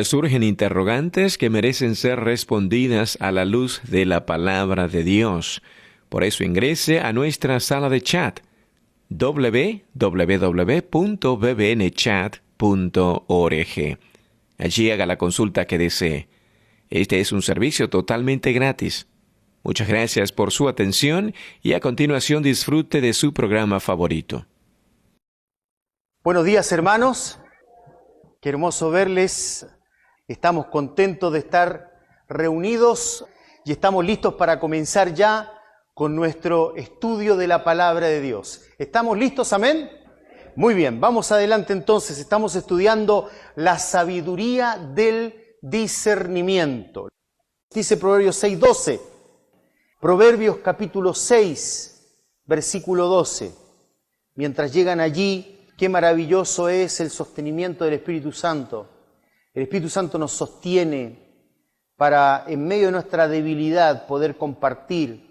Surgen interrogantes que merecen ser respondidas a la luz de la palabra de Dios. Por eso ingrese a nuestra sala de chat www.bbnchat.org. Allí haga la consulta que desee. Este es un servicio totalmente gratis. Muchas gracias por su atención y a continuación disfrute de su programa favorito. Buenos días, hermanos. Qué hermoso verles. Estamos contentos de estar reunidos y estamos listos para comenzar ya con nuestro estudio de la palabra de Dios. ¿Estamos listos? Amén. Muy bien, vamos adelante entonces. Estamos estudiando la sabiduría del discernimiento. Dice Proverbios 6:12. Proverbios capítulo 6, versículo 12. Mientras llegan allí, qué maravilloso es el sostenimiento del Espíritu Santo. El Espíritu Santo nos sostiene para, en medio de nuestra debilidad, poder compartir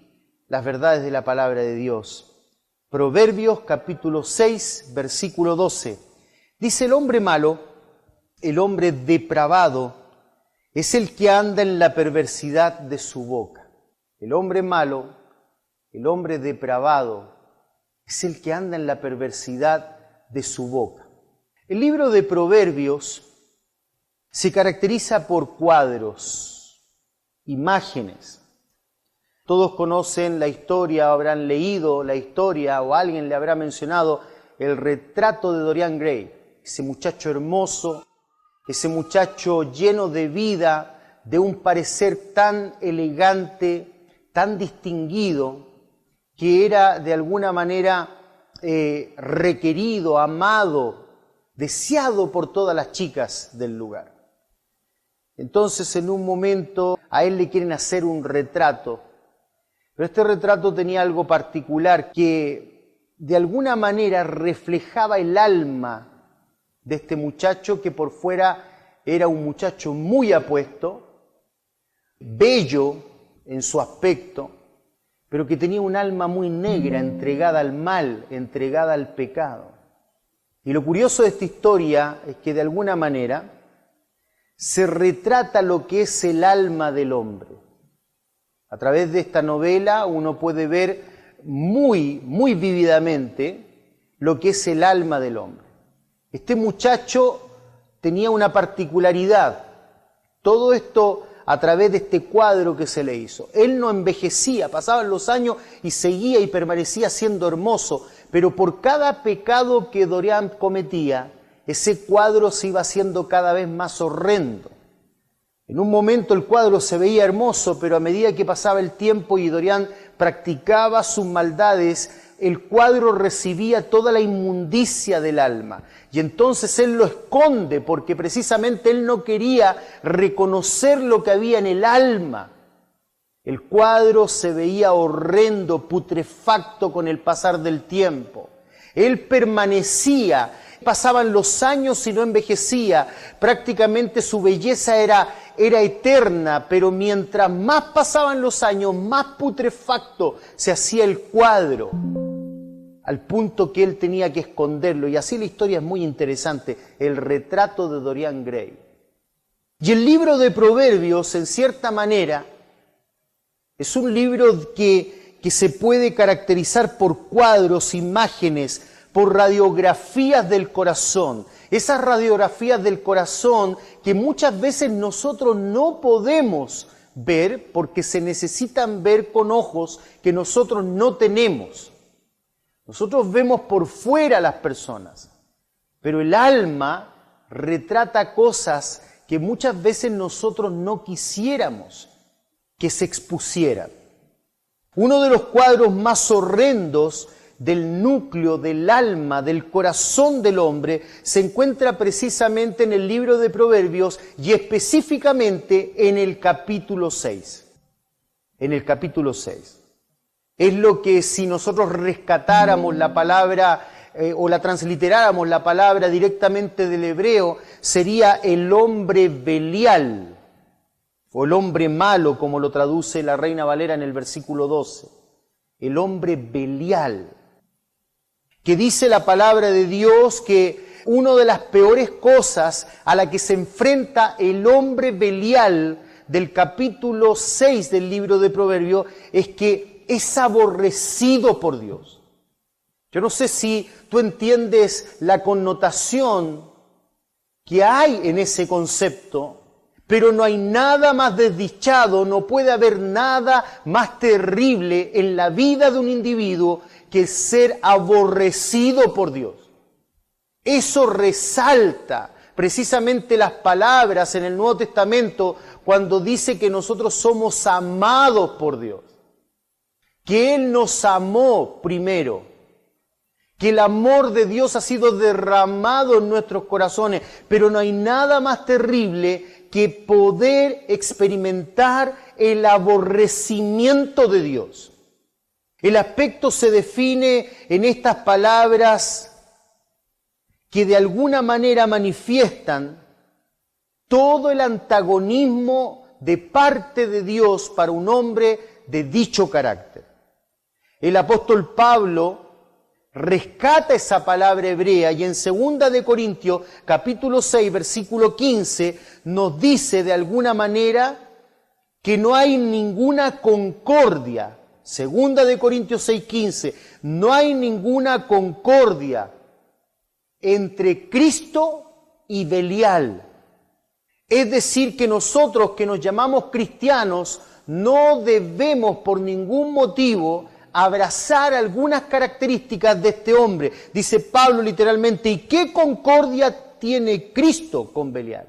las verdades de la palabra de Dios. Proverbios capítulo 6, versículo 12. Dice: el hombre malo, el hombre depravado, es el que anda en la perversidad de su boca. El hombre malo, el hombre depravado, es el que anda en la perversidad de su boca. El libro de Proverbios se caracteriza por cuadros, imágenes. Todos conocen la historia, habrán leído la historia o alguien le habrá mencionado el retrato de Dorian Gray, ese muchacho hermoso, ese muchacho lleno de vida, de un parecer tan elegante, tan distinguido, que era de alguna manera requerido, amado, deseado por todas las chicas del lugar. Entonces, en un momento, a él le quieren hacer un retrato, pero este retrato tenía algo particular que de alguna manera reflejaba el alma de este muchacho, que por fuera era un muchacho muy apuesto, bello en su aspecto, pero que tenía un alma muy negra, entregada al mal, entregada al pecado. Y lo curioso de esta historia es que de alguna manera se retrata lo que es el alma del hombre. A través de esta novela uno puede ver muy vívidamente lo que es el alma del hombre. Este muchacho tenía una particularidad. Todo esto a través de este cuadro que se le hizo. Él no envejecía, pasaban los años y seguía y permanecía siendo hermoso, pero por cada pecado que Dorian cometía, ese cuadro se iba haciendo cada vez más horrendo. En un momento el cuadro se veía hermoso, pero a medida que pasaba el tiempo y Dorian practicaba sus maldades, el cuadro recibía toda la inmundicia del alma. Y entonces él lo esconde porque precisamente él no quería reconocer lo que había en el alma. El cuadro se veía horrendo, putrefacto con el pasar del tiempo. Él permanecía, pasaban los años y no envejecía. Prácticamente su belleza era eterna, pero mientras más pasaban los años, más putrefacto se hacía el cuadro, al punto que él tenía que esconderlo. Y así la historia es muy interesante, el retrato de Dorian Gray. Y el libro de Proverbios, en cierta manera, es un libro que se puede caracterizar por cuadros, imágenes, por radiografías del corazón. Esas radiografías del corazón que muchas veces nosotros no podemos ver porque se necesitan ver con ojos que nosotros no tenemos. Nosotros vemos por fuera a las personas, pero el alma retrata cosas que muchas veces nosotros no quisiéramos que se expusieran. Uno de los cuadros más horrendos del núcleo, del alma, del corazón del hombre, se encuentra precisamente en el libro de Proverbios y específicamente en el capítulo 6. En el capítulo 6. Es lo que si nosotros rescatáramos la palabra o la transliteráramos la palabra directamente del hebreo, sería el hombre Belial, o el hombre malo, como lo traduce la Reina Valera en el versículo 12. El hombre Belial, que dice la palabra de Dios que una de las peores cosas a la que se enfrenta el hombre Belial del capítulo 6 del libro de Proverbios es que es aborrecido por Dios. Yo no sé si tú entiendes la connotación que hay en ese concepto, pero no hay nada más desdichado, no puede haber nada más terrible en la vida de un individuo que ser aborrecido por Dios. Eso resalta precisamente las palabras en el Nuevo Testamento cuando dice que nosotros somos amados por Dios, que Él nos amó primero, que el amor de Dios ha sido derramado en nuestros corazones, pero no hay nada más terrible que poder experimentar el aborrecimiento de Dios. El aspecto se define en estas palabras que de alguna manera manifiestan todo el antagonismo de parte de Dios para un hombre de dicho carácter. El apóstol Pablo rescata esa palabra hebrea y en 2 de Corintios, capítulo 6, versículo 15, nos dice de alguna manera que no hay ninguna concordia. 2 de Corintios 6, 15, no hay ninguna concordia entre Cristo y Belial. Es decir, que nosotros que nos llamamos cristianos no debemos por ningún motivo abrazar algunas características de este hombre. Dice Pablo literalmente, ¿y qué concordia tiene Cristo con Belial?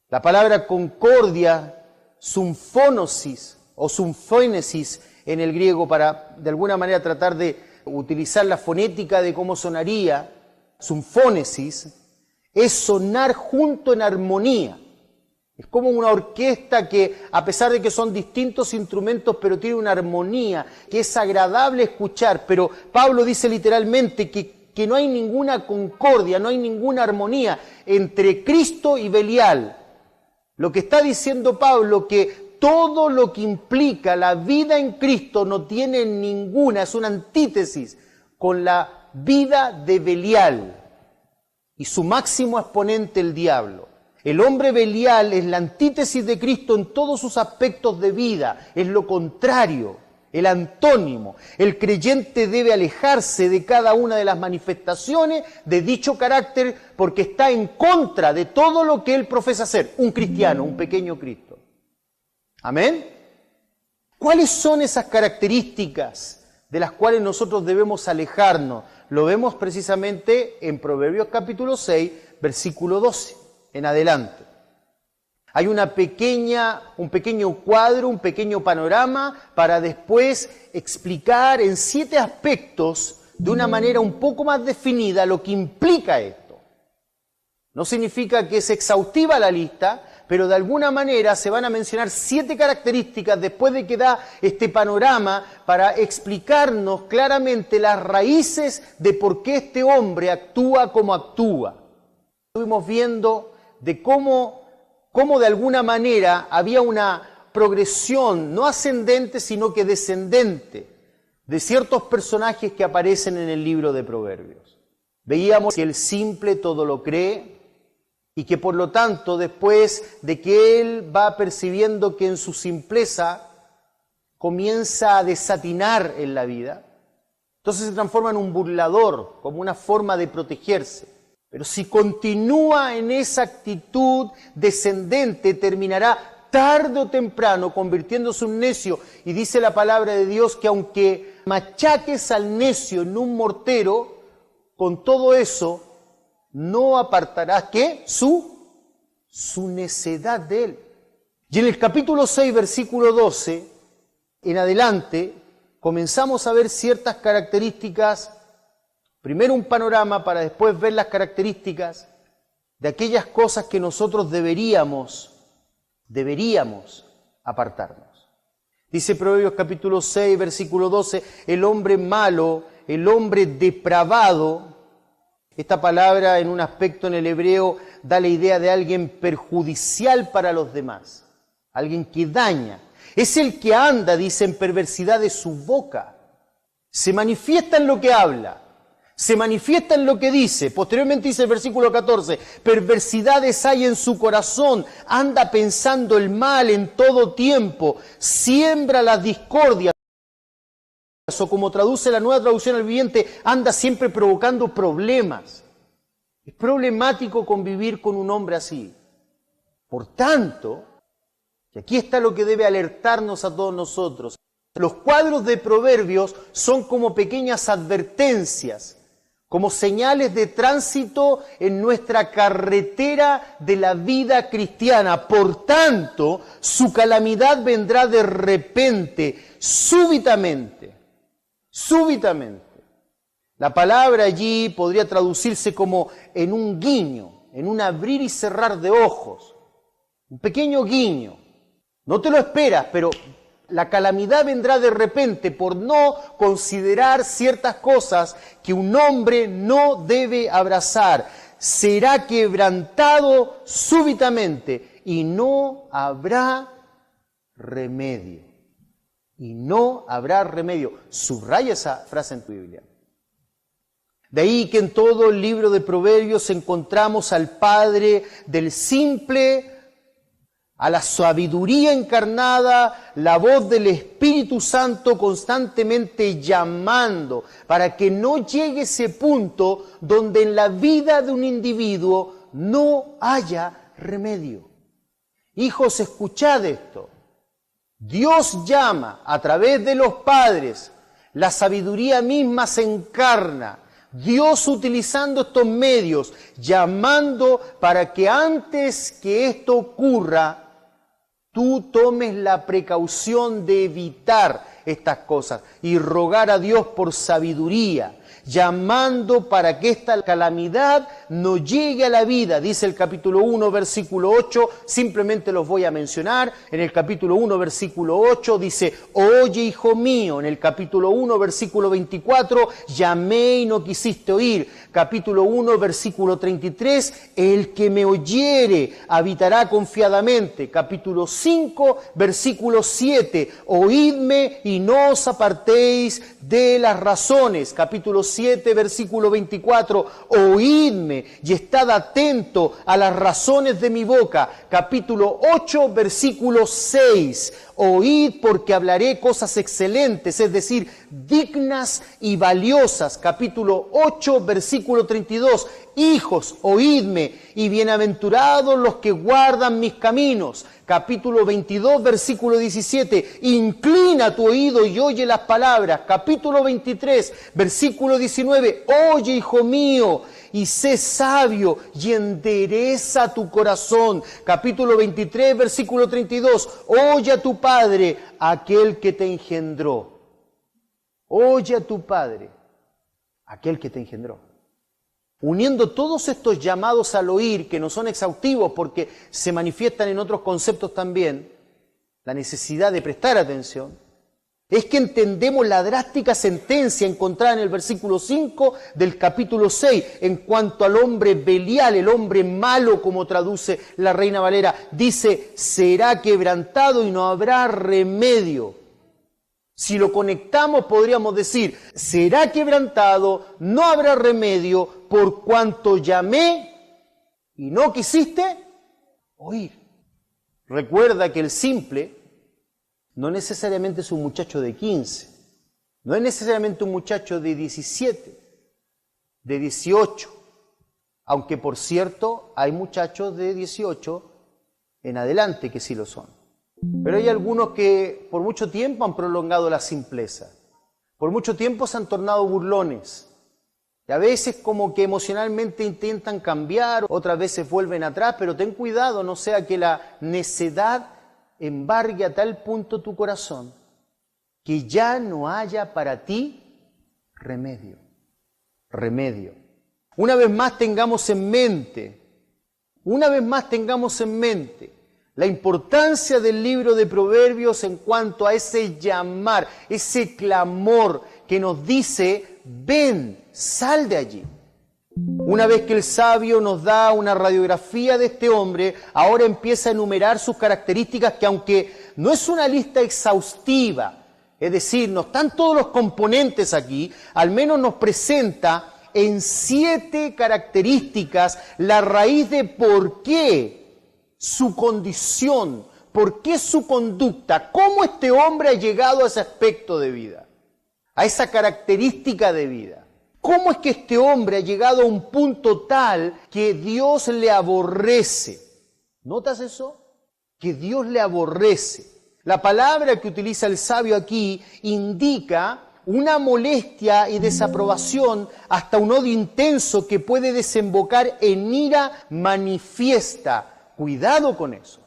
La palabra concordia, symphonisis o symphónesis en el griego, para de alguna manera tratar de utilizar la fonética de cómo sonaría, symphónesis, es sonar junto en armonía. Es como una orquesta que, a pesar de que son distintos instrumentos, pero tiene una armonía que es agradable escuchar. Pero Pablo dice literalmente que no hay ninguna concordia, no hay ninguna armonía entre Cristo y Belial. Lo que está diciendo Pablo, que todo lo que implica la vida en Cristo no tiene ninguna, es una antítesis con la vida de Belial y su máximo exponente, el diablo. El hombre Belial es la antítesis de Cristo en todos sus aspectos de vida, es lo contrario, el antónimo. El creyente debe alejarse de cada una de las manifestaciones de dicho carácter porque está en contra de todo lo que él profesa ser, un cristiano, un pequeño Cristo. ¿Amén? ¿Cuáles son esas características de las cuales nosotros debemos alejarnos? Lo vemos precisamente en Proverbios capítulo 6, versículo 12. En adelante. Hay un pequeño cuadro, un pequeño panorama para después explicar en 7 aspectos de una manera un poco más definida lo que implica esto. No significa que es exhaustiva la lista, pero de alguna manera se van a mencionar 7 características después de que da este panorama para explicarnos claramente las raíces de por qué este hombre actúa como actúa. Estuvimos viendo de cómo de alguna manera había una progresión, no ascendente, sino que descendente, de ciertos personajes que aparecen en el libro de Proverbios. Veíamos que el simple todo lo cree y que por lo tanto, después de que él va percibiendo que en su simpleza comienza a desatinar en la vida, entonces se transforma en un burlador, como una forma de protegerse. Pero si continúa en esa actitud descendente, terminará tarde o temprano convirtiéndose en un necio. Y dice la palabra de Dios que aunque machaques al necio en un mortero, con todo eso no apartarás, ¿qué? Su necedad de él. Y en el capítulo 6, versículo 12, en adelante, comenzamos a ver ciertas características. Primero un panorama para después ver las características de aquellas cosas que nosotros deberíamos apartarnos. Dice Proverbios capítulo 6, versículo 12, el hombre malo, el hombre depravado. Esta palabra en un aspecto en el hebreo da la idea de alguien perjudicial para los demás, alguien que daña. Es el que anda, dice, en perversidad de su boca. Se manifiesta en lo que habla. Se manifiesta en lo que dice. Posteriormente dice el versículo 14, perversidades hay en su corazón, anda pensando el mal en todo tiempo, siembra las discordias, o como traduce la Nueva Traducción al Viviente, anda siempre provocando problemas. Es problemático convivir con un hombre así. Por tanto, y aquí está lo que debe alertarnos a todos nosotros, los cuadros de Proverbios son como pequeñas advertencias, como señales de tránsito en nuestra carretera de la vida cristiana. Por tanto, su calamidad vendrá de repente, súbitamente, súbitamente. La palabra allí podría traducirse como en un guiño, en un abrir y cerrar de ojos, un pequeño guiño. No te lo esperas, pero la calamidad vendrá de repente por no considerar ciertas cosas que un hombre no debe abrazar. Será quebrantado súbitamente y no habrá remedio. Y no habrá remedio. Subraya esa frase en tu Biblia. De ahí que en todo el libro de Proverbios encontramos al Padre del simple, a la sabiduría encarnada, la voz del Espíritu Santo constantemente llamando para que no llegue ese punto donde en la vida de un individuo no haya remedio. Hijos, escuchad esto. Dios llama a través de los padres, la sabiduría misma se encarna. Dios utilizando estos medios, llamando para que antes que esto ocurra, tú tomes la precaución de evitar estas cosas y rogar a Dios por sabiduría, llamando para que esta calamidad no llegue a la vida. Dice el capítulo 1, versículo 8, simplemente los voy a mencionar. En el capítulo 1, versículo 8 dice, oye, hijo mío. En el capítulo 1, versículo 24, llamé y no quisiste oír. Capítulo 1, versículo 33, el que me oyere habitará confiadamente. Capítulo 5, versículo 7, oídme y no os apartéis de las razones. Capítulo 7, versículo 24, oídme y estad atento a las razones de mi boca. Capítulo 8, versículo 6, oíd porque hablaré cosas excelentes, es decir, dignas y valiosas. Capítulo 8, versículo 32, hijos, oídme, y bienaventurados los que guardan mis caminos. Capítulo 22, versículo 17, inclina tu oído y oye las palabras. Capítulo 23, versículo 19, oye, hijo mío, y sé sabio y endereza tu corazón. Capítulo 23, versículo 32, oye a tu padre, aquel que te engendró. Oye a tu padre, aquel que te engendró. Uniendo todos estos llamados al oír, que no son exhaustivos porque se manifiestan en otros conceptos también, la necesidad de prestar atención, es que entendemos la drástica sentencia encontrada en el versículo 5 del capítulo 6, en cuanto al hombre Belial, el hombre malo, como traduce la Reina Valera, dice, será quebrantado y no habrá remedio. Si lo conectamos, podríamos decir, será quebrantado, no habrá remedio, por cuanto llamé y no quisiste oír. Recuerda que el simple no necesariamente es un muchacho de 15, no es necesariamente un muchacho de 17, de 18, aunque por cierto hay muchachos de 18 en adelante que sí lo son. Pero hay algunos que por mucho tiempo han prolongado la simpleza, por mucho tiempo se han tornado burlones, y a veces como que emocionalmente intentan cambiar, otras veces vuelven atrás, pero ten cuidado, no sea que la necedad embargue a tal punto tu corazón que ya no haya para ti remedio. Remedio. Una vez más tengamos en mente la importancia del libro de Proverbios en cuanto a ese llamar, ese clamor que nos dice, ven, sal de allí. Una vez que el sabio nos da una radiografía de este hombre, ahora empieza a enumerar sus características que aunque no es una lista exhaustiva, es decir, no están todos los componentes aquí, al menos nos presenta en 7 características la raíz de por qué su condición, por qué su conducta, cómo este hombre ha llegado a ese aspecto de vida, a esa característica de vida. ¿Cómo es que este hombre ha llegado a un punto tal que Dios le aborrece? ¿Notas eso? Que Dios le aborrece. La palabra que utiliza el sabio aquí indica una molestia y desaprobación hasta un odio intenso que puede desembocar en ira manifiesta. Cuidado con eso.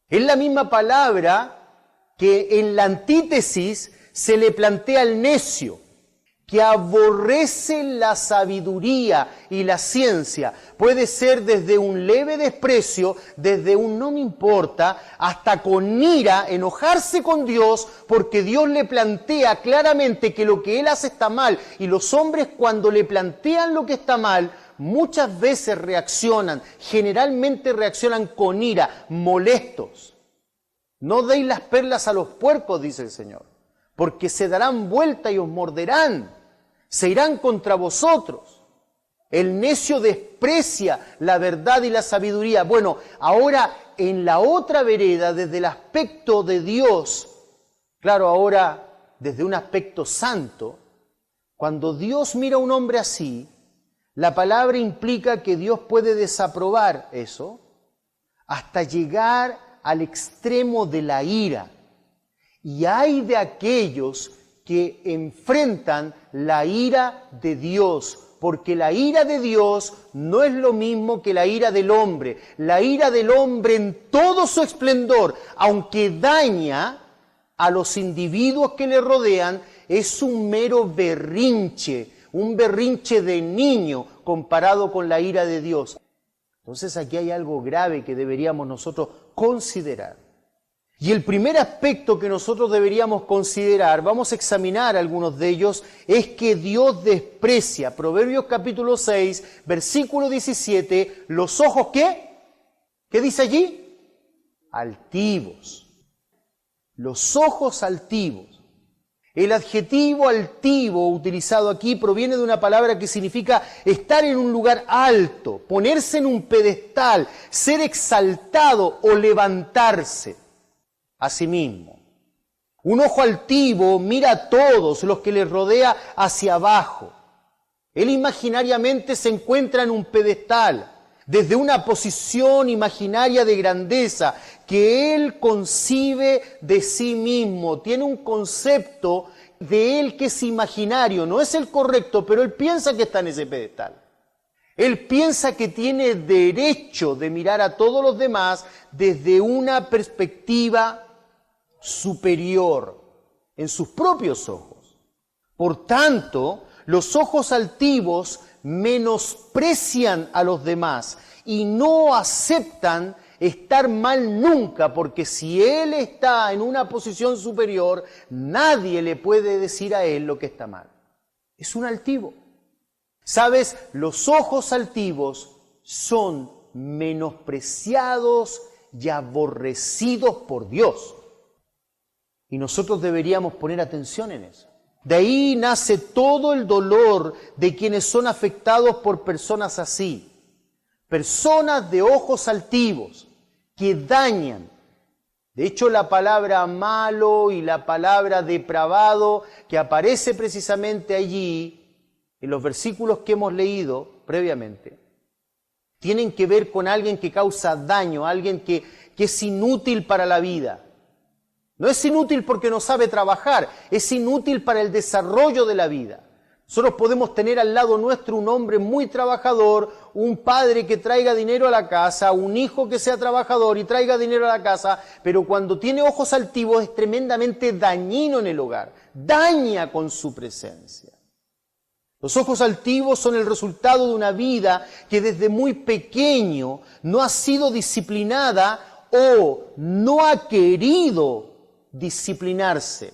Es la misma palabra que en la antítesis se le plantea al necio, que aborrece la sabiduría y la ciencia. Puede ser desde un leve desprecio, desde un no me importa, hasta con ira, enojarse con Dios, porque Dios le plantea claramente que lo que él hace está mal. Y los hombres, cuando le plantean lo que está mal, muchas veces reaccionan, generalmente reaccionan con ira, molestos. No deis las perlas a los puercos, dice el Señor, porque se darán vuelta y os morderán. Se irán contra vosotros. El necio desprecia la verdad y la sabiduría. Bueno, ahora en la otra vereda, desde el aspecto de Dios, claro, ahora desde un aspecto santo, cuando Dios mira a un hombre así, la palabra implica que Dios puede desaprobar eso hasta llegar al extremo de la ira. Y hay de aquellos que enfrentan la ira de Dios, porque la ira de Dios no es lo mismo que la ira del hombre. La ira del hombre en todo su esplendor, aunque daña a los individuos que le rodean, es un mero berrinche, un berrinche de niño comparado con la ira de Dios. Entonces aquí hay algo grave que deberíamos nosotros considerar. Y el primer aspecto que nosotros deberíamos considerar, vamos a examinar algunos de ellos, es que Dios desprecia, Proverbios capítulo 6, versículo 17, los ojos, ¿qué? ¿Qué dice allí? Altivos. Los ojos altivos. El adjetivo altivo utilizado aquí proviene de una palabra que significa estar en un lugar alto, ponerse en un pedestal, ser exaltado o levantarse a sí mismo. Un ojo altivo mira a todos los que le rodea hacia abajo. Él imaginariamente se encuentra en un pedestal, desde una posición imaginaria de grandeza que él concibe de sí mismo. Tiene un concepto de él que es imaginario, no es el correcto, pero él piensa que está en ese pedestal. Él piensa que tiene derecho de mirar a todos los demás desde una perspectiva superior en sus propios ojos. Por tanto, los ojos altivos menosprecian a los demás y no aceptan estar mal nunca, porque si él está en una posición superior, nadie le puede decir a él lo que está mal. Es un altivo. ¿Sabes? Los ojos altivos son menospreciados y aborrecidos por Dios. Y nosotros deberíamos poner atención en eso. De ahí nace todo el dolor de quienes son afectados por personas así. Personas de ojos altivos que dañan. De hecho, la palabra malo y la palabra depravado que aparece precisamente allí, en los versículos que hemos leído previamente, tienen que ver con alguien que causa daño, alguien que es inútil para la vida. No es inútil porque no sabe trabajar, es inútil para el desarrollo de la vida. Nosotros podemos tener al lado nuestro un hombre muy trabajador, un padre que traiga dinero a la casa, un hijo que sea trabajador y traiga dinero a la casa, pero cuando tiene ojos altivos es tremendamente dañino en el hogar, daña con su presencia. Los ojos altivos son el resultado de una vida que desde muy pequeño no ha sido disciplinada o no ha querido disciplinarse,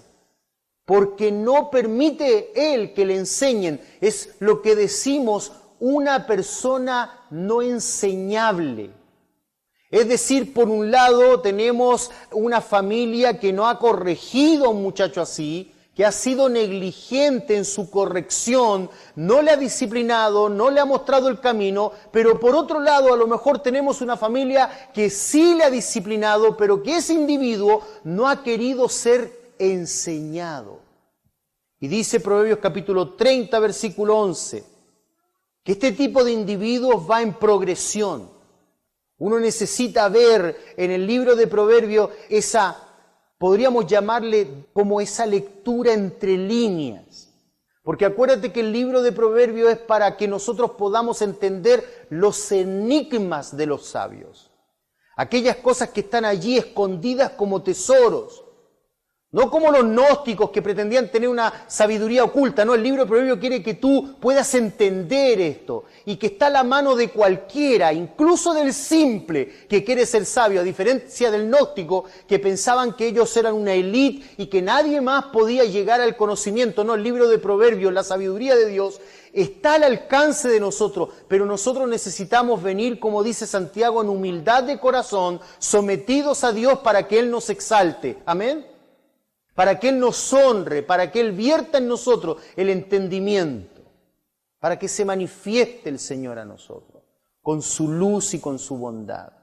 porque no permite él que le enseñen. Es lo que decimos una persona no enseñable. Es decir, por un lado tenemos una familia que no ha corregido a un muchacho así, que ha sido negligente en su corrección, no le ha disciplinado, no le ha mostrado el camino, pero por otro lado a lo mejor tenemos una familia que sí le ha disciplinado, pero que ese individuo no ha querido ser enseñado. Y dice Proverbios capítulo 30, versículo 11, que este tipo de individuos va en progresión. Uno necesita ver en el libro de Proverbios esa, podríamos llamarle como esa lectura entre líneas. Porque acuérdate que el libro de Proverbios es para que nosotros podamos entender los enigmas de los sabios. Aquellas cosas que están allí escondidas como tesoros. No como los gnósticos que pretendían tener una sabiduría oculta, no, el libro de Proverbios quiere que tú puedas entender esto y que está a la mano de cualquiera, incluso del simple que quiere ser sabio, a diferencia del gnóstico que pensaban que ellos eran una élite y que nadie más podía llegar al conocimiento. No, el libro de Proverbios, la sabiduría de Dios, está al alcance de nosotros, pero nosotros necesitamos venir, como dice Santiago, en humildad de corazón, sometidos a Dios para que Él nos exalte. Amén. Para que Él nos honre, para que Él vierta en nosotros el entendimiento, para que se manifieste el Señor a nosotros, con su luz y con su bondad.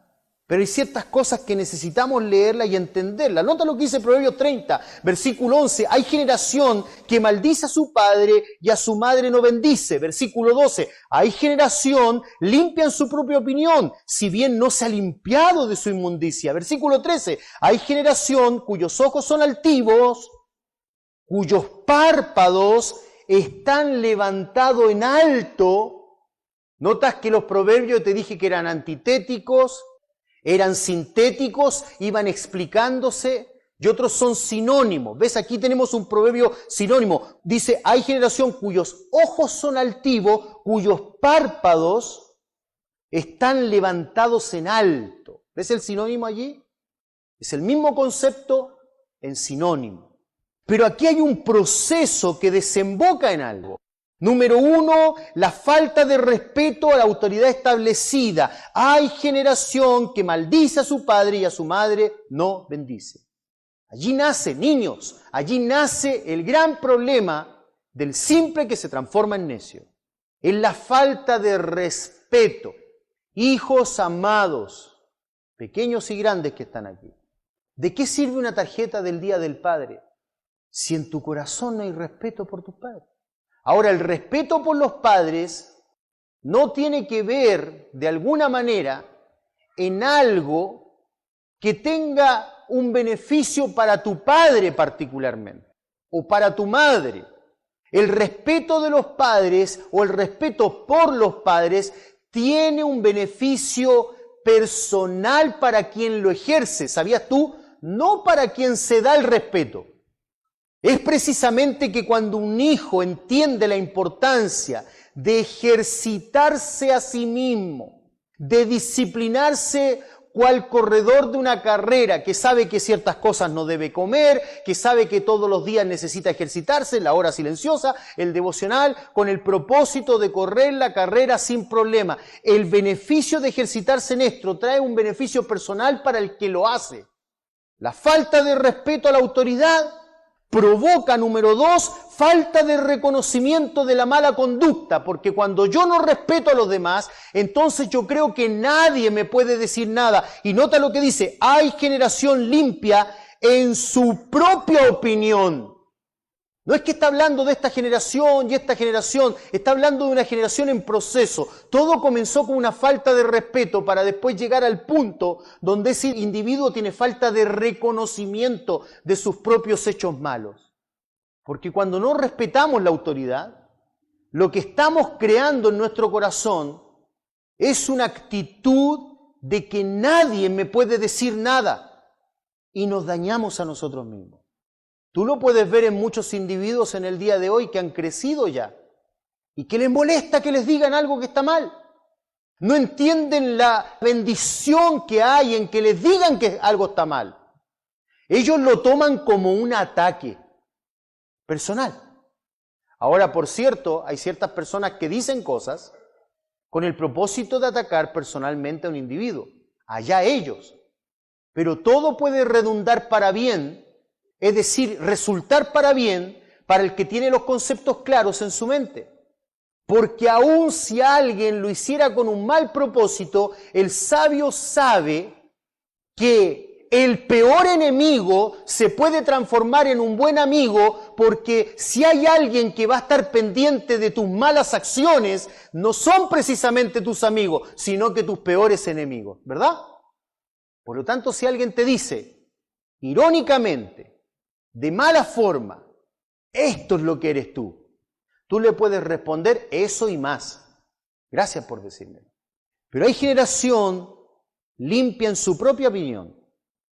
Pero hay ciertas cosas que necesitamos leerlas y entenderlas. Nota lo que dice Proverbios 30, versículo 11. Hay generación que maldice a su padre y a su madre no bendice. Versículo 12. Hay generación limpia en su propia opinión, si bien no se ha limpiado de su inmundicia. Versículo 13. Hay generación cuyos ojos son altivos, cuyos párpados están levantados en alto. Notas que los proverbios te dije que eran antitéticos, eran sintéticos, iban explicándose, y otros son sinónimos. ¿Ves? Aquí tenemos un proverbio sinónimo. Dice, hay generación cuyos ojos son altivos, cuyos párpados están levantados en alto. ¿Ves el sinónimo allí? Es el mismo concepto en sinónimo. Pero aquí hay un proceso que desemboca en algo. Número 1, la falta de respeto a la autoridad establecida. Hay generación que maldice a su padre y a su madre no bendice. Allí nace, niños, allí nace el gran problema del simple que se transforma en necio. Es la falta de respeto. Hijos amados, pequeños y grandes que están aquí. ¿De qué sirve una tarjeta del Día del Padre si en tu corazón no hay respeto por tus padres? Ahora, el respeto por los padres no tiene que ver, de alguna manera, en algo que tenga un beneficio para tu padre particularmente, o para tu madre. El respeto de los padres, o el respeto por los padres, tiene un beneficio personal para quien lo ejerce. ¿Sabías tú? No para quien se da el respeto. Es precisamente que cuando un hijo entiende la importancia de ejercitarse a sí mismo, de disciplinarse cual corredor de una carrera, que sabe que ciertas cosas no debe comer, que sabe que todos los días necesita ejercitarse, la hora silenciosa, el devocional, con el propósito de correr la carrera sin problema. El beneficio de ejercitarse en esto trae un beneficio personal para el que lo hace. La falta de respeto a la autoridad provoca, número 2, falta de reconocimiento de la mala conducta, porque cuando yo no respeto a los demás, entonces yo creo que nadie me puede decir nada. Y nota lo que dice, hay generación limpia en su propia opinión. No es que está hablando de esta generación y esta generación, está hablando de una generación en proceso. Todo comenzó con una falta de respeto para después llegar al punto donde ese individuo tiene falta de reconocimiento de sus propios hechos malos. Porque cuando no respetamos la autoridad, lo que estamos creando en nuestro corazón es una actitud de que nadie me puede decir nada y nos dañamos a nosotros mismos. Tú lo puedes ver en muchos individuos en el día de hoy que han crecido ya y que les molesta que les digan algo que está mal. No entienden la bendición que hay en que les digan que algo está mal. Ellos lo toman como un ataque personal. Ahora, por cierto, hay ciertas personas que dicen cosas con el propósito de atacar personalmente a un individuo. Allá ellos. Pero todo puede redundar para bien, es decir, resultar para bien, para el que tiene los conceptos claros en su mente. Porque aun si alguien lo hiciera con un mal propósito, el sabio sabe que el peor enemigo se puede transformar en un buen amigo, porque si hay alguien que va a estar pendiente de tus malas acciones, no son precisamente tus amigos, sino que tus peores enemigos, ¿verdad? Por lo tanto, si alguien te dice, irónicamente, de mala forma, esto es lo que eres tú le puedes responder eso y más. Gracias por decírmelo. Pero hay generación limpia en su propia opinión,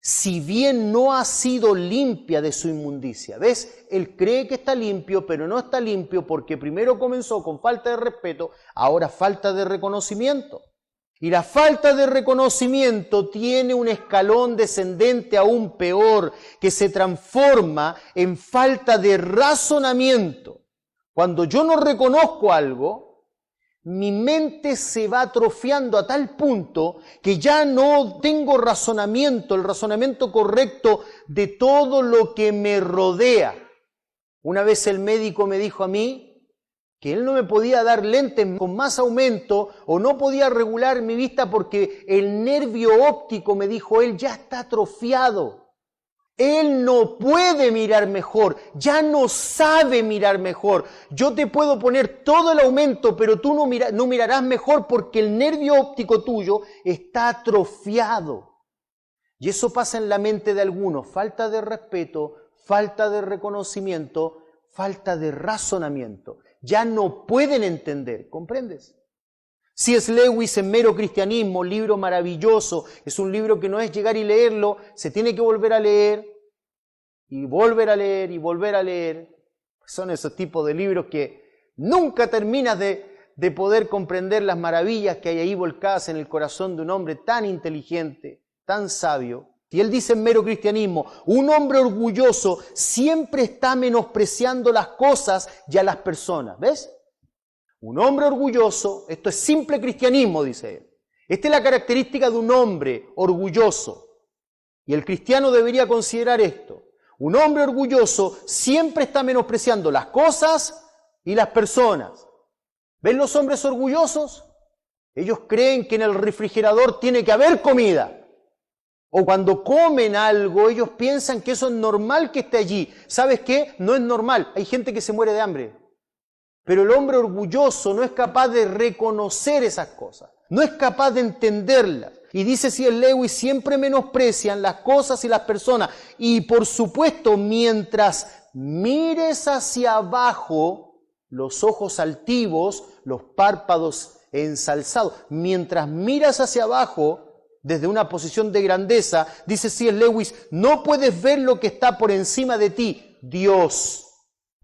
si bien no ha sido limpia de su inmundicia. ¿Ves? Él cree que está limpio, pero no está limpio porque primero comenzó con falta de respeto, ahora falta de reconocimiento. Y la falta de reconocimiento tiene un escalón descendente aún peor, que se transforma en falta de razonamiento. Cuando yo no reconozco algo, mi mente se va atrofiando a tal punto que ya no tengo razonamiento, el razonamiento correcto de todo lo que me rodea. Una vez el médico me dijo a mí que él no me podía dar lentes con más aumento o no podía regular mi vista porque el nervio óptico, me dijo él, ya está atrofiado. Él no puede mirar mejor, ya no sabe mirar mejor. Yo te puedo poner todo el aumento, pero tú no mirarás mejor porque el nervio óptico tuyo está atrofiado. Y eso pasa en la mente de algunos. Falta de respeto, falta de reconocimiento, falta de razonamiento. Ya no pueden entender, ¿comprendes? C.S. Lewis en Mero Cristianismo, libro maravilloso, es un libro que no es llegar y leerlo, se tiene que volver a leer y volver a leer y volver a leer. Son esos tipos de libros que nunca terminas de poder comprender las maravillas que hay ahí volcadas en el corazón de un hombre tan inteligente, tan sabio. Y él dice en Mero Cristianismo, un hombre orgulloso siempre está menospreciando las cosas y a las personas, ¿ves? Un hombre orgulloso, esto es simple cristianismo, dice él. Esta es la característica de un hombre orgulloso. Y el cristiano debería considerar esto. Un hombre orgulloso siempre está menospreciando las cosas y las personas. ¿Ven los hombres orgullosos? Ellos creen que en el refrigerador tiene que haber comida. O cuando comen algo, ellos piensan que eso es normal que esté allí. ¿Sabes qué? No es normal. Hay gente que se muere de hambre. Pero el hombre orgulloso no es capaz de reconocer esas cosas, no es capaz de entenderlas. Y dice C.S. Lewis, siempre menosprecian las cosas y las personas. Y por supuesto, mientras mires hacia abajo, los ojos altivos, los párpados ensalzados, mientras miras hacia abajo, desde una posición de grandeza, dice C.S. Lewis, no puedes ver lo que está por encima de ti, Dios.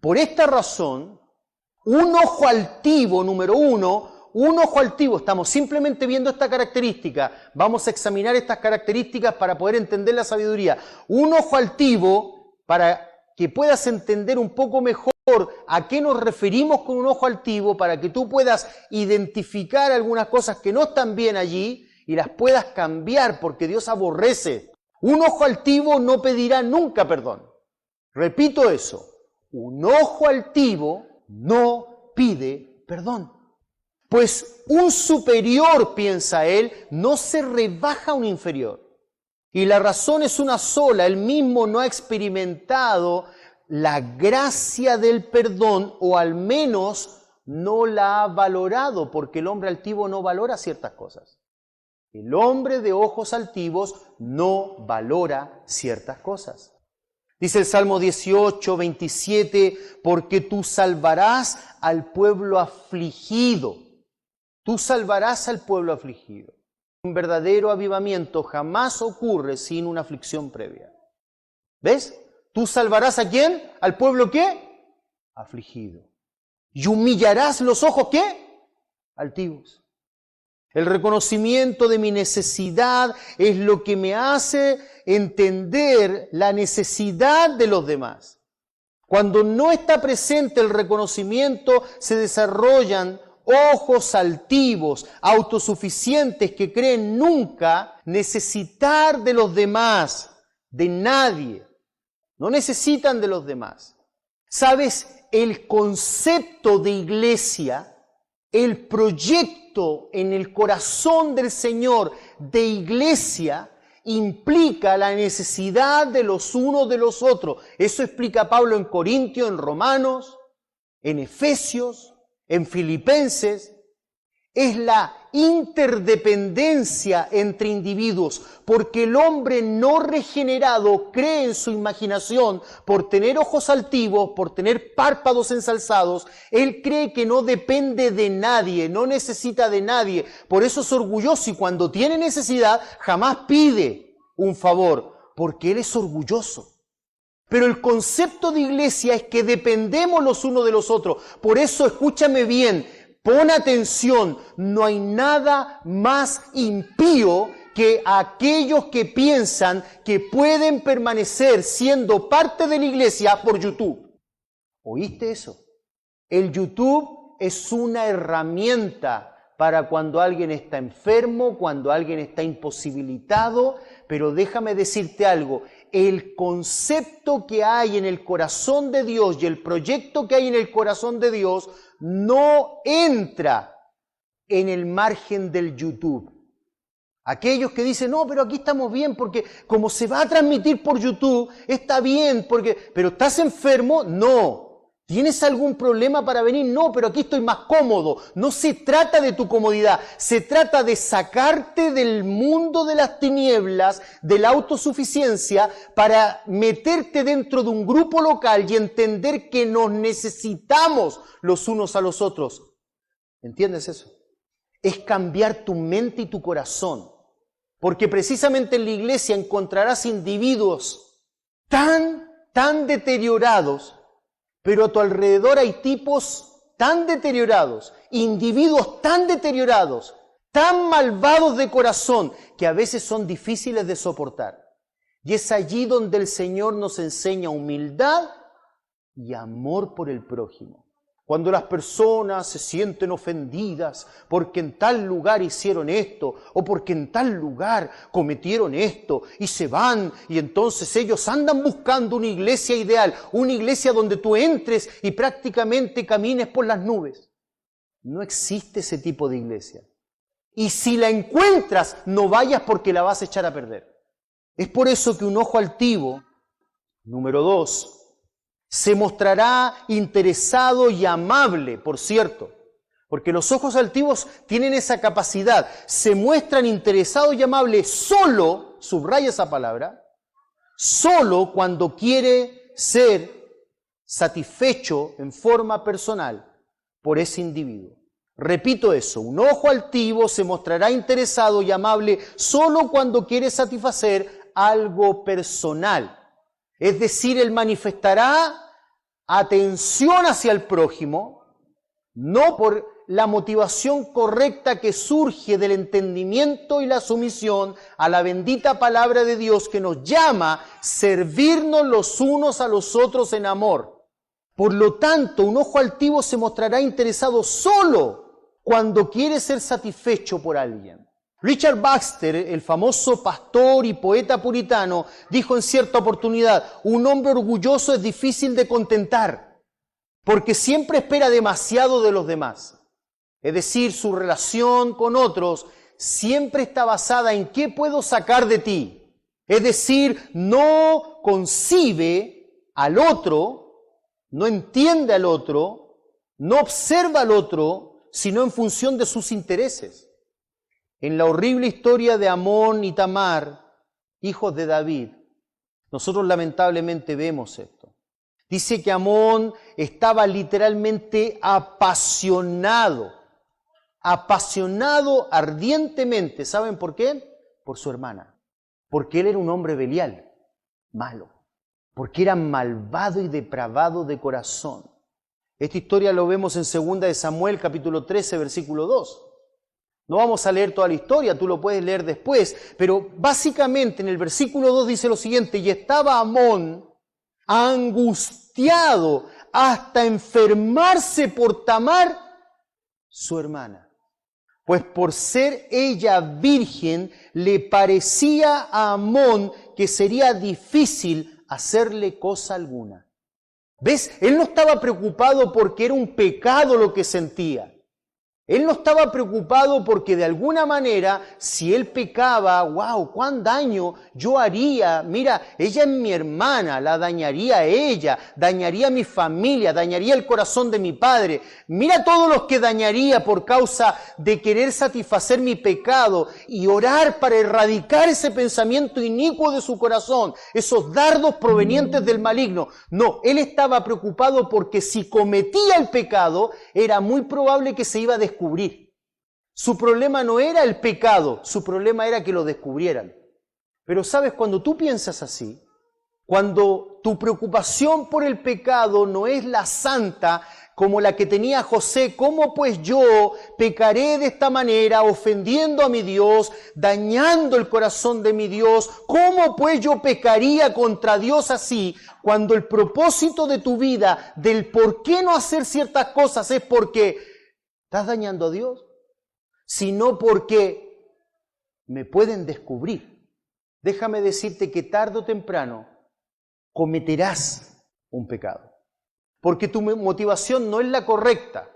Por esta razón, un ojo altivo, número uno, un ojo altivo, estamos simplemente viendo esta característica, vamos a examinar estas características para poder entender la sabiduría. Un ojo altivo, para que puedas entender un poco mejor a qué nos referimos con un ojo altivo, para que tú puedas identificar algunas cosas que no están bien allí y las puedas cambiar, porque Dios aborrece. Un ojo altivo no pedirá nunca perdón. Repito eso, un ojo altivo no pide perdón. Pues un superior, piensa él, no se rebaja a un inferior. Y la razón es una sola, él mismo no ha experimentado la gracia del perdón, o al menos no la ha valorado, porque el hombre altivo no valora ciertas cosas. El hombre de ojos altivos no valora ciertas cosas. Dice el Salmo 18, 27, porque tú salvarás al pueblo afligido. Tú salvarás al pueblo afligido. Un verdadero avivamiento jamás ocurre sin una aflicción previa. ¿Ves? ¿Tú salvarás a quién? ¿Al pueblo qué? Afligido. ¿Y humillarás los ojos qué? Altivos. El reconocimiento de mi necesidad es lo que me hace entender la necesidad de los demás. Cuando no está presente el reconocimiento, se desarrollan ojos altivos, autosuficientes, que creen nunca necesitar de los demás, de nadie. No necesitan de los demás. ¿Sabes? El concepto de iglesia, el proyecto en el corazón del Señor de iglesia, implica la necesidad de los unos de los otros. Eso explica Pablo en Corintios, en Romanos, en Efesios, en Filipenses. Es la interdependencia entre individuos, porque el hombre no regenerado cree en su imaginación, por tener ojos altivos, por tener párpados ensalzados, él cree que no depende de nadie, no necesita de nadie, por eso es orgulloso y cuando tiene necesidad jamás pide un favor, porque él es orgulloso. Pero el concepto de iglesia es que dependemos los unos de los otros, por eso escúchame bien, pon atención, no hay nada más impío que aquellos que piensan que pueden permanecer siendo parte de la iglesia por YouTube. ¿Oíste eso? El YouTube es una herramienta para cuando alguien está enfermo, cuando alguien está imposibilitado, pero déjame decirte algo, el concepto que hay en el corazón de Dios y el proyecto que hay en el corazón de Dios no entra en el margen del YouTube. Aquellos que dicen, no, pero aquí estamos bien porque como se va a transmitir por YouTube, está bien, pero ¿estás enfermo? No. ¿Tienes algún problema para venir? No, pero aquí estoy más cómodo. No se trata de tu comodidad, se trata de sacarte del mundo de las tinieblas, de la autosuficiencia, para meterte dentro de un grupo local y entender que nos necesitamos los unos a los otros. ¿Entiendes eso? Es cambiar tu mente y tu corazón. Porque precisamente en la iglesia encontrarás individuos tan deteriorados, pero a tu alrededor hay tipos tan deteriorados, individuos tan deteriorados, tan malvados de corazón, que a veces son difíciles de soportar. Y es allí donde el Señor nos enseña humildad y amor por el prójimo. Cuando las personas se sienten ofendidas porque en tal lugar hicieron esto o porque en tal lugar cometieron esto y se van y entonces ellos andan buscando una iglesia ideal, una iglesia donde tú entres y prácticamente camines por las nubes. No existe ese tipo de iglesia. Y si la encuentras, no vayas porque la vas a echar a perder. Es por eso que un ojo altivo, número 2, se mostrará interesado y amable, por cierto, porque los ojos altivos tienen esa capacidad, se muestran interesados y amables solo, subraya esa palabra, solo cuando quiere ser satisfecho en forma personal por ese individuo. Repito eso, un ojo altivo se mostrará interesado y amable solo cuando quiere satisfacer algo personal. Es decir, él manifestará atención hacia el prójimo, no por la motivación correcta que surge del entendimiento y la sumisión a la bendita palabra de Dios que nos llama a servirnos los unos a los otros en amor. Por lo tanto, un ojo altivo se mostrará interesado solo cuando quiere ser satisfecho por alguien. Richard Baxter, el famoso pastor y poeta puritano, dijo en cierta oportunidad, un hombre orgulloso es difícil de contentar, porque siempre espera demasiado de los demás. Es decir, su relación con otros siempre está basada en qué puedo sacar de ti. Es decir, no concibe al otro, no entiende al otro, no observa al otro, sino en función de sus intereses. En la horrible historia de Amón y Tamar, hijos de David, nosotros lamentablemente vemos esto. Dice que Amón estaba literalmente apasionado ardientemente. ¿Saben por qué? Por su hermana. Porque él era un hombre belial, malo. Porque era malvado y depravado de corazón. Esta historia lo vemos en 2 de Samuel, capítulo 13, versículo 2. No vamos a leer toda la historia, tú lo puedes leer después, pero básicamente en el versículo 2 dice lo siguiente, y estaba Amón angustiado hasta enfermarse por Tamar, su hermana. Pues por ser ella virgen, le parecía a Amón que sería difícil hacerle cosa alguna. ¿Ves? Él no estaba preocupado porque era un pecado lo que sentía. Él no estaba preocupado porque de alguna manera, si él pecaba, wow, cuán daño yo haría. Mira, ella es mi hermana, la dañaría a ella, dañaría a mi familia, dañaría el corazón de mi padre. Mira todos los que dañaría por causa de querer satisfacer mi pecado y orar para erradicar ese pensamiento inicuo de su corazón, esos dardos provenientes del maligno. No, él estaba preocupado porque si cometía el pecado, era muy probable que se iba a descubrir. Su problema no era el pecado, su problema era que lo descubrieran. Pero sabes, cuando tú piensas así, cuando tu preocupación por el pecado no es la santa como la que tenía José, ¿cómo pues yo pecaré de esta manera, ofendiendo a mi Dios, dañando el corazón de mi Dios? ¿Cómo pues yo pecaría contra Dios así, cuando el propósito de tu vida, del por qué no hacer ciertas cosas, es porque estás dañando a Dios, sino porque me pueden descubrir? Déjame decirte que tarde o temprano cometerás un pecado, porque tu motivación no es la correcta,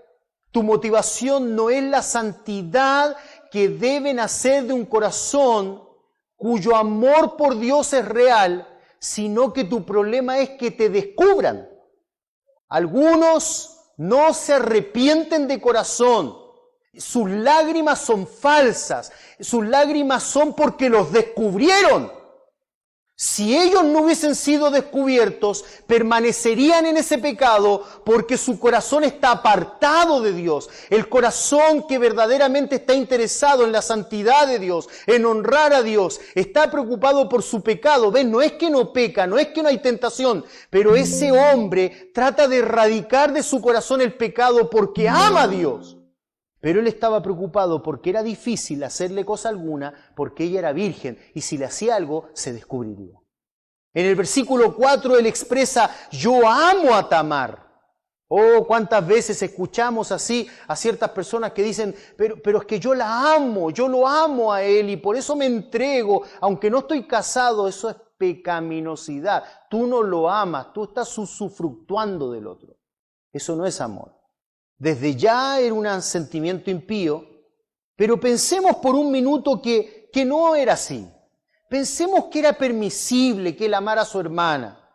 tu motivación no es la santidad que debe nacer de un corazón cuyo amor por Dios es real, sino que tu problema es que te descubran. Algunos no se arrepienten de corazón. Sus lágrimas son falsas. Sus lágrimas son porque los descubrieron. Si ellos no hubiesen sido descubiertos, permanecerían en ese pecado porque su corazón está apartado de Dios. El corazón que verdaderamente está interesado en la santidad de Dios, en honrar a Dios, está preocupado por su pecado. ¿Ves? No es que no peca, no es que no hay tentación, pero ese hombre trata de erradicar de su corazón el pecado porque ama a Dios. Pero él estaba preocupado porque era difícil hacerle cosa alguna, porque ella era virgen, y si le hacía algo, se descubriría. En el versículo 4 él expresa, yo amo a Tamar. Oh, cuántas veces escuchamos así a ciertas personas que dicen, pero es que yo la amo, yo lo amo a él y por eso me entrego, aunque no estoy casado. Eso es pecaminosidad. Tú no lo amas, tú estás usufructuando del otro. Eso no es amor. Desde ya era un sentimiento impío, pero pensemos por un minuto que no era así. Pensemos que era permisible que él amara a su hermana.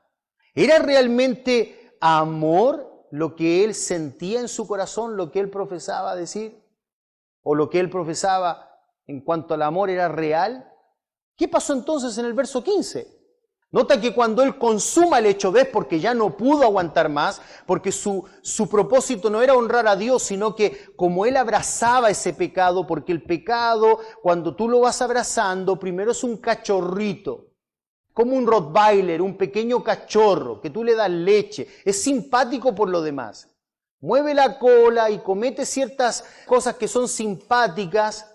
¿Era realmente amor lo que él sentía en su corazón, lo que él profesaba decir? ¿O lo que él profesaba en cuanto al amor era real? ¿Qué pasó entonces en el verso 15? Nota que cuando él consuma el hecho, ¿ves? Porque ya no pudo aguantar más, porque su propósito no era honrar a Dios, sino que como él abrazaba ese pecado, porque el pecado, cuando tú lo vas abrazando, primero es un cachorrito, como un Rottweiler, un pequeño cachorro, que tú le das leche, es simpático por lo demás. Mueve la cola y comete ciertas cosas que son simpáticas.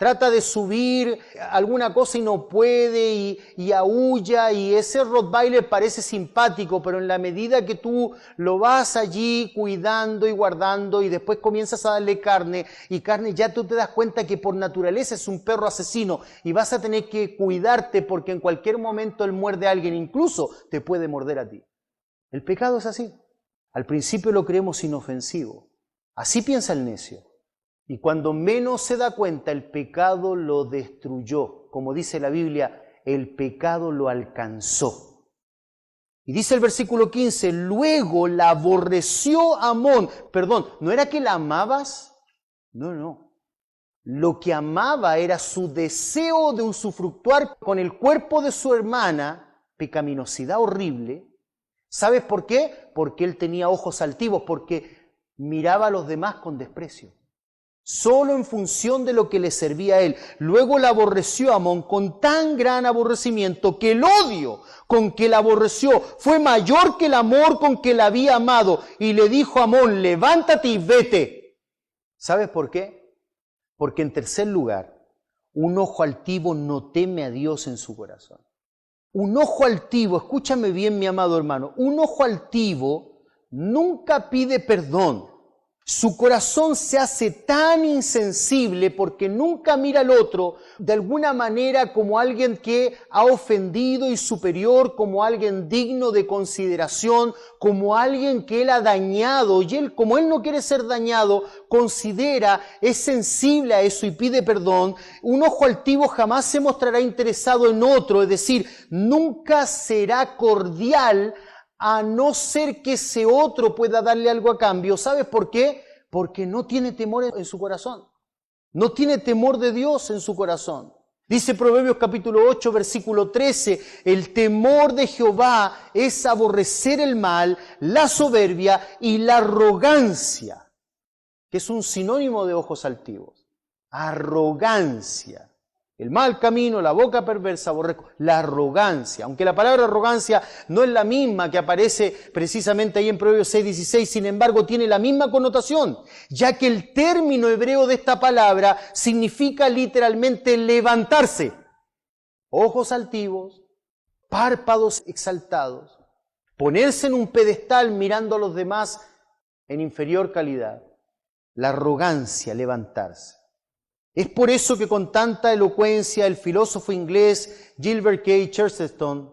Trata de subir alguna cosa y no puede y aúlla, y ese Rottweiler parece simpático, pero en la medida que tú lo vas allí cuidando y guardando y después comienzas a darle carne, ya tú te das cuenta que por naturaleza es un perro asesino y vas a tener que cuidarte porque en cualquier momento él muerde a alguien, incluso te puede morder a ti. El pecado es así. Al principio lo creemos inofensivo. Así piensa el necio. Y cuando menos se da cuenta, el pecado lo destruyó. Como dice la Biblia, el pecado lo alcanzó. Y dice el versículo 15, luego la aborreció Amón. Perdón, ¿no era que la amabas? No. Lo que amaba era su deseo de usufructuar con el cuerpo de su hermana, pecaminosidad horrible. ¿Sabes por qué? Porque él tenía ojos altivos, porque miraba a los demás con desprecio. Solo en función de lo que le servía a él. Luego la aborreció a Amón con tan gran aborrecimiento que el odio con que la aborreció fue mayor que el amor con que la había amado. Y le dijo a Amón, levántate y vete. ¿Sabes por qué? Porque en tercer lugar, un ojo altivo no teme a Dios en su corazón. Un ojo altivo, escúchame bien mi amado hermano, un ojo altivo nunca pide perdón. Su corazón se hace tan insensible porque nunca mira al otro de alguna manera como alguien que ha ofendido y superior, como alguien digno de consideración, como alguien que él ha dañado. Y él, como él no quiere ser dañado, considera, es sensible a eso y pide perdón. Un ojo altivo jamás se mostrará interesado en otro, es decir, nunca será cordial a no ser que ese otro pueda darle algo a cambio. ¿Sabes por qué? Porque no tiene temor en su corazón. No tiene temor de Dios en su corazón. Dice Proverbios capítulo 8, versículo 13, el temor de Jehová es aborrecer el mal, la soberbia y la arrogancia, que es un sinónimo de ojos altivos. Arrogancia. El mal camino, la boca perversa, aborrezco. La arrogancia. Aunque la palabra arrogancia no es la misma que aparece precisamente ahí en Proverbios 6:16, sin embargo tiene la misma connotación, ya que el término hebreo de esta palabra significa literalmente levantarse. Ojos altivos, párpados exaltados, ponerse en un pedestal mirando a los demás en inferior calidad. La arrogancia, levantarse. Es por eso que con tanta elocuencia el filósofo inglés Gilbert K. Chesterton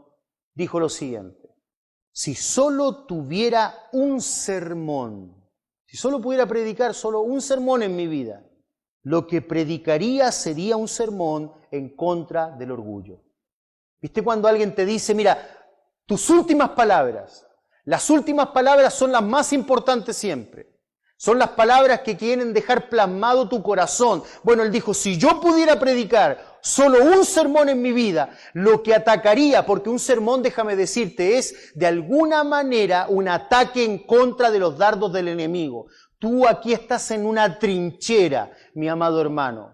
dijo lo siguiente: si solo tuviera un sermón, si solo pudiera predicar solo un sermón en mi vida, lo que predicaría sería un sermón en contra del orgullo. ¿Viste cuando alguien te dice, mira, tus últimas palabras, las últimas palabras son las más importantes siempre? Son las palabras que quieren dejar plasmado tu corazón. Bueno, él dijo, si yo pudiera predicar solo un sermón en mi vida, lo que atacaría, porque un sermón, déjame decirte, es de alguna manera un ataque en contra de los dardos del enemigo. Tú aquí estás en una trinchera, mi amado hermano.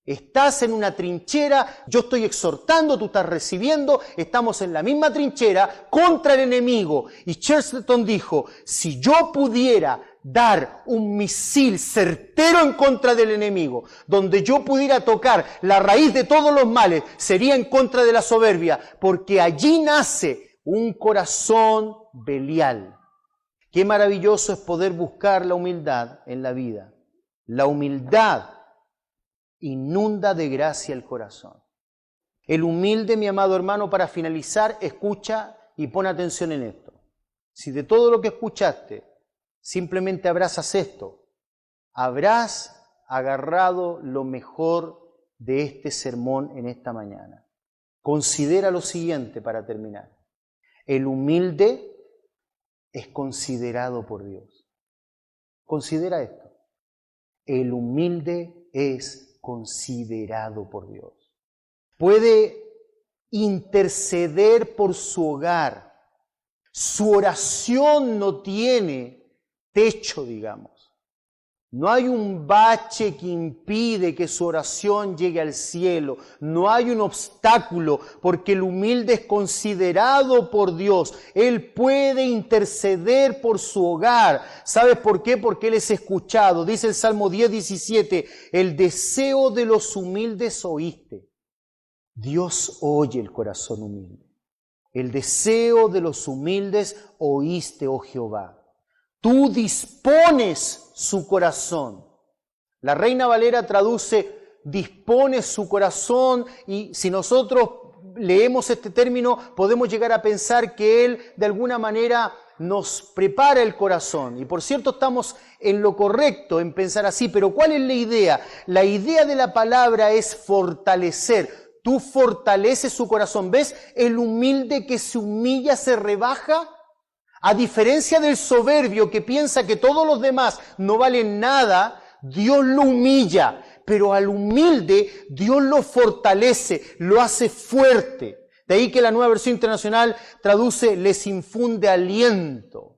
Estás en una trinchera, yo estoy exhortando, tú estás recibiendo, estamos en la misma trinchera contra el enemigo. Y Chesterton dijo, si yo pudiera dar un misil certero en contra del enemigo, donde yo pudiera tocar la raíz de todos los males, sería en contra de la soberbia, porque allí nace un corazón belial. Qué maravilloso es poder buscar la humildad en la vida. La humildad inunda de gracia el corazón. El humilde, mi amado hermano, para finalizar, escucha y pon atención en esto. Si de todo lo que escuchaste, simplemente abrazas esto, habrás agarrado lo mejor de este sermón en esta mañana. Considera lo siguiente para terminar. El humilde es considerado por Dios. Considera esto. El humilde es considerado por Dios. Puede interceder por su hogar. Su oración no tiene techo, digamos. No hay un bache que impide que su oración llegue al cielo. No hay un obstáculo, porque el humilde es considerado por Dios. Él puede interceder por su hogar. ¿Sabes por qué? Porque Él es escuchado. Dice el Salmo 10:17, el deseo de los humildes oíste. Dios oye el corazón humilde. El deseo de los humildes oíste, oh Jehová. Tú dispones su corazón. La Reina Valera traduce, dispone su corazón, y si nosotros leemos este término, podemos llegar a pensar que Él de alguna manera nos prepara el corazón. Y por cierto, estamos en lo correcto en pensar así, pero ¿cuál es la idea? La idea de la palabra es fortalecer. Tú fortaleces su corazón. ¿Ves? El humilde que se humilla se rebaja. A diferencia del soberbio que piensa que todos los demás no valen nada, Dios lo humilla, pero al humilde Dios lo fortalece, lo hace fuerte. De ahí que la Nueva Versión Internacional traduce, les infunde aliento.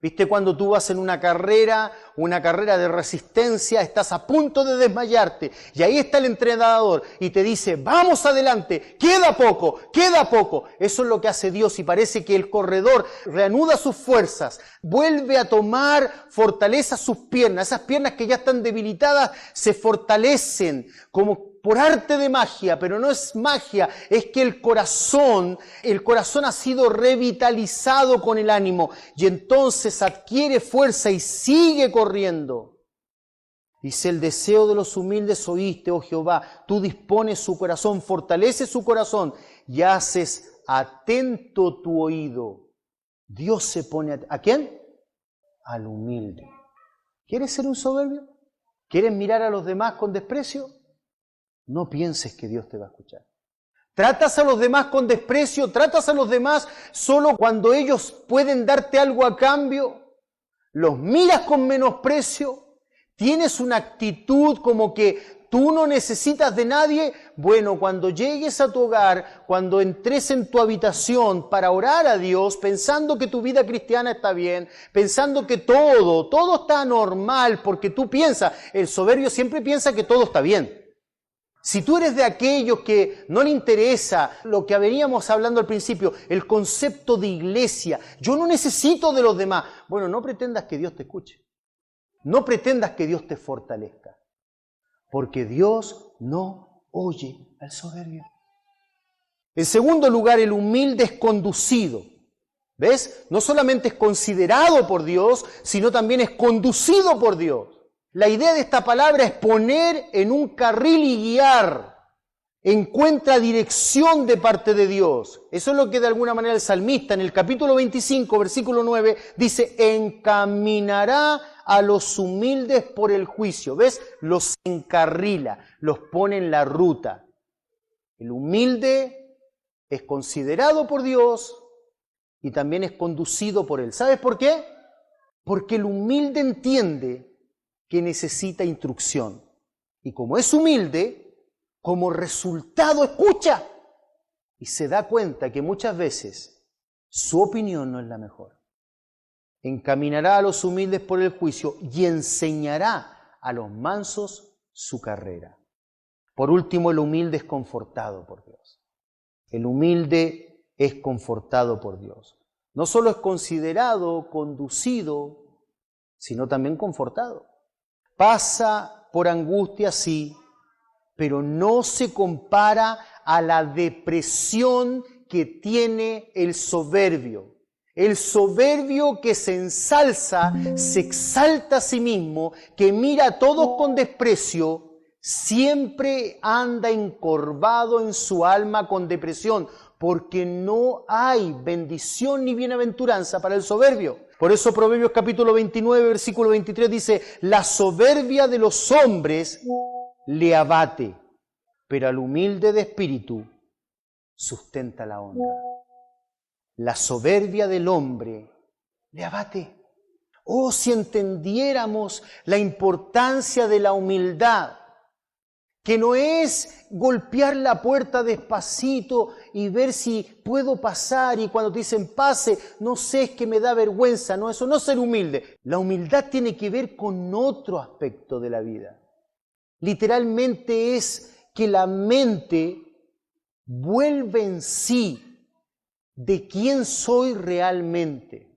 ¿Viste cuando tú vas en una carrera de resistencia, estás a punto de desmayarte y ahí está el entrenador y te dice, vamos adelante, queda poco, queda poco? Eso es lo que hace Dios y parece que el corredor reanuda sus fuerzas, Vuelve a tomar fortaleza sus piernas. Esas piernas que ya están debilitadas se fortalecen como por arte de magia, pero no es magia, es que el corazón ha sido revitalizado con el ánimo y entonces adquiere fuerza y sigue corriendo. Dice, el deseo de los humildes oíste, oh Jehová, tú dispones su corazón, fortaleces su corazón y haces atento tu oído. Dios se pone ¿a quién? Al humilde. ¿Quieres ser un soberbio? ¿Quieres mirar a los demás con desprecio? No pienses que Dios te va a escuchar. Tratas a los demás con desprecio, tratas a los demás solo cuando ellos pueden darte algo a cambio, los miras con menosprecio, tienes una actitud como que tú no necesitas de nadie. Bueno, cuando llegues a tu hogar, cuando entres en tu habitación para orar a Dios, pensando que tu vida cristiana está bien, pensando que todo está normal, porque tú piensas, el soberbio siempre piensa que todo está bien. Si tú eres de aquellos que no le interesa lo que veníamos hablando al principio, el concepto de iglesia, yo no necesito de los demás. Bueno, no pretendas que Dios te escuche. No pretendas que Dios te fortalezca. Porque Dios no oye al soberbio. En segundo lugar, el humilde es conducido. ¿Ves? No solamente es considerado por Dios, sino también es conducido por Dios. La idea de esta palabra es poner en un carril y guiar. Encuentra dirección de parte de Dios. Eso es lo que de alguna manera el salmista en el capítulo 25, versículo 9, dice, encaminará a los humildes por el juicio. ¿Ves? Los encarrila, los pone en la ruta. El humilde es considerado por Dios y también es conducido por Él. ¿Sabes por qué? Porque el humilde entiende que necesita instrucción. Y como es humilde, como resultado escucha y se da cuenta que muchas veces su opinión no es la mejor. Encaminará a los humildes por el juicio y enseñará a los mansos su carrera. Por último, el humilde es confortado por Dios. El humilde es confortado por Dios. No solo es considerado, conducido, sino también confortado. Pasa por angustia, sí, pero no se compara a la depresión que tiene el soberbio. El soberbio que se ensalza, se exalta a sí mismo, que mira a todos con desprecio, siempre anda encorvado en su alma con depresión, porque no hay bendición ni bienaventuranza para el soberbio. Por eso Proverbios capítulo 29, versículo 23 dice, la soberbia de los hombres le abate, pero al humilde de espíritu sustenta la honra. La soberbia del hombre le abate. Oh, si entendiéramos la importancia de la humildad, que no es golpear la puerta despacito y ver si puedo pasar, y cuando te dicen pase, no sé, es que me da vergüenza, no, eso no es ser humilde. La humildad tiene que ver con otro aspecto de la vida. Literalmente es que la mente vuelve en sí de quién soy realmente.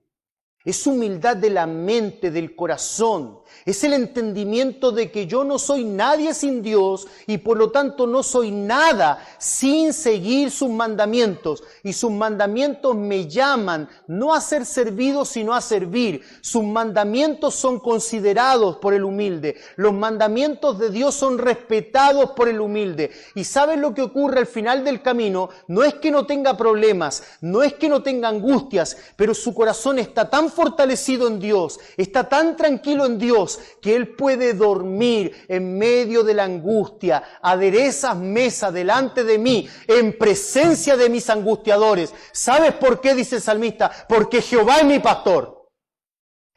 Es humildad de la mente, del corazón. Es el entendimiento de que yo no soy nadie sin Dios y por lo tanto no soy nada sin seguir sus mandamientos. Y sus mandamientos me llaman no a ser servidos sino a servir. Sus mandamientos son considerados por el humilde. Los mandamientos de Dios son respetados por el humilde. ¿Y sabes lo que ocurre al final del camino? No es que no tenga problemas, no es que no tenga angustias, pero su corazón está tan fortalecido en Dios, está tan tranquilo en Dios, que Él puede dormir en medio de la angustia. Aderezas mesa delante de mí, en presencia de mis angustiadores. ¿Sabes por qué? Dice el salmista, porque Jehová es mi pastor.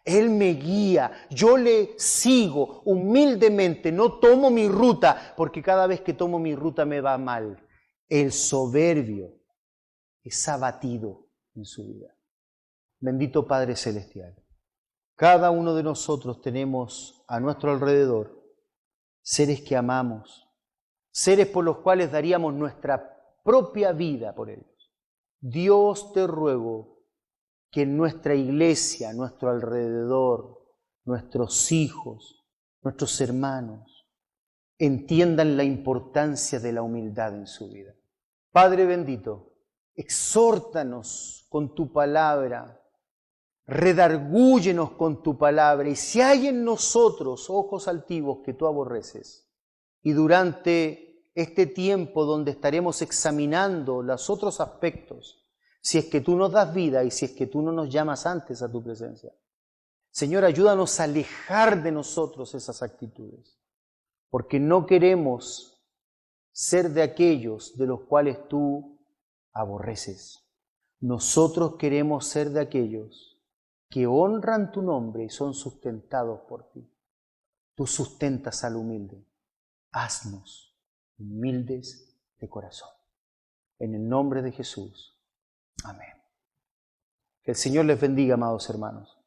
Él me guía, yo le sigo humildemente, no tomo mi ruta, porque cada vez que tomo mi ruta me va mal. El soberbio es abatido en su vida. Bendito Padre Celestial, cada uno de nosotros tenemos a nuestro alrededor seres que amamos, seres por los cuales daríamos nuestra propia vida por ellos. Dios, te ruego que en nuestra iglesia, a nuestro alrededor, nuestros hijos, nuestros hermanos, entiendan la importancia de la humildad en su vida. Padre bendito, exhórtanos con tu palabra, redargúyenos con tu palabra, y si hay en nosotros ojos altivos que tú aborreces, y durante este tiempo donde estaremos examinando los otros aspectos, si es que tú nos das vida y si es que tú no nos llamas antes a tu presencia, Señor, ayúdanos a alejar de nosotros esas actitudes, porque no queremos ser de aquellos de los cuales tú aborreces. Nosotros queremos ser de aquellos que honran tu nombre y son sustentados por ti. Tú sustentas al humilde. Haznos humildes de corazón. En el nombre de Jesús. Amén. Que el Señor les bendiga, amados hermanos.